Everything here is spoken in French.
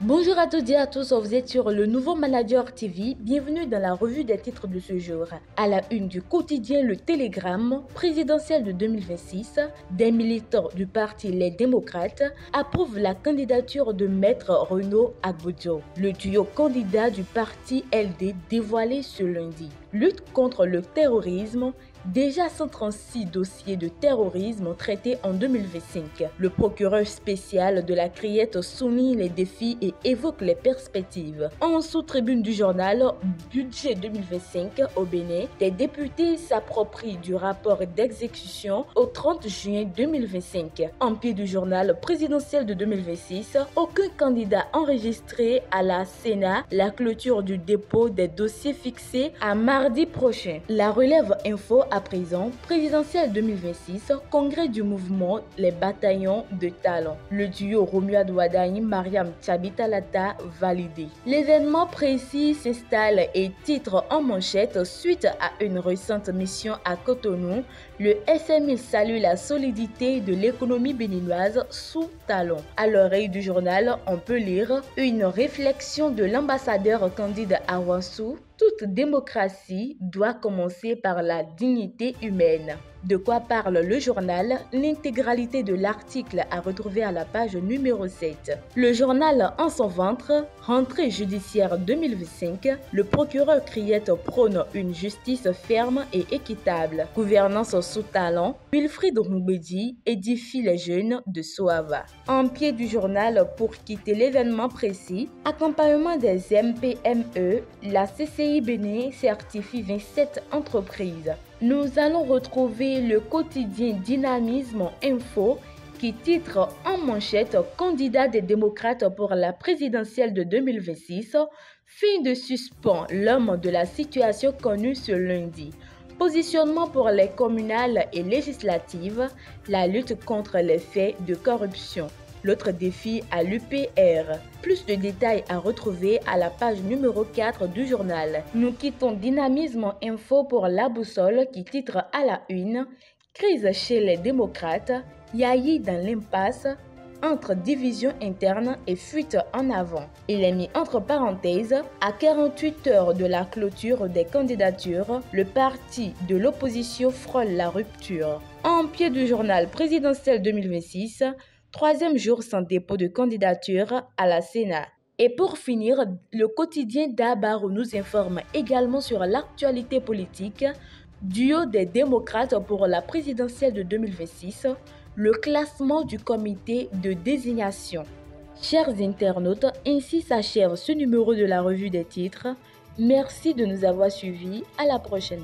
Bonjour à toutes et à tous, vous êtes sur le nouveau Manager TV. Bienvenue dans la revue des titres de ce jour. À la une du quotidien Le Télégramme, présidentielle de 2026, des militants du parti Les Démocrates approuvent la candidature de Maître Renaud Agbodio. Le duo candidat du parti LD dévoilé ce lundi. Lutte contre le terrorisme. Déjà 136 dossiers de terrorisme traités en 2025. Le procureur spécial de la Criette souligne les défis et évoque les perspectives. En sous-tribune du journal Budget 2025 au Bénin, des députés s'approprient du rapport d'exécution au 30 juin 2025. En pied du journal présidentiel de 2026, aucun candidat enregistré à la Sénat. La clôture du dépôt des dossiers fixée à mardi prochain. La relève info à présent, présidentielle 2026, congrès du mouvement Les Bataillons de Talent. Le duo Romuald Wadagne, Mariam Tchabitalata validé. L'événement précis s'installe et titre en manchette suite à une récente mission à Cotonou. Le FMI salue la solidité de l'économie béninoise sous Talon. À l'oreille du journal, on peut lire une réflexion de l'ambassadeur Candide Awansou. Toute démocratie doit commencer par la dignité humaine. De quoi parle le journal? L'intégralité de l'article à retrouver à la page numéro 7. Le journal en son ventre, rentrée judiciaire 2025, le procureur Criette prône une justice ferme et équitable. Gouvernance sous talent, Wilfried Roumbedi édifie les jeunes de Soava. En pied du journal pour quitter l'événement précis, accompagnement des MPME, la CCI Bénin certifie 27 entreprises. Nous allons retrouver le quotidien Dynamisme Info qui titre en manchette « Candidat des démocrates pour la présidentielle de 2026, fin de suspens l'homme de la situation connue ce lundi ». Positionnement pour les communales et législatives, la lutte contre les faits de corruption. L'autre défi à l'UPR. Plus de détails à retrouver à la page numéro 4 du journal. Nous quittons Dynamisme Info pour La Boussole qui titre à la une « Crise chez les démocrates, Yahi dans l'impasse ». Entre division interne et fuite en avant. Il est mis entre parenthèses, à 48 heures de la clôture des candidatures, le parti de l'opposition frôle la rupture. En pied du journal présidentiel 2026, troisième jour sans dépôt de candidature à la Sénat. Et pour finir, le quotidien Dabarou nous informe également sur l'actualité politique, duo des démocrates pour la présidentielle de 2026, le classement du comité de désignation. Chers internautes, ainsi s'achève ce numéro de la revue des titres. Merci de nous avoir suivis. À la prochaine.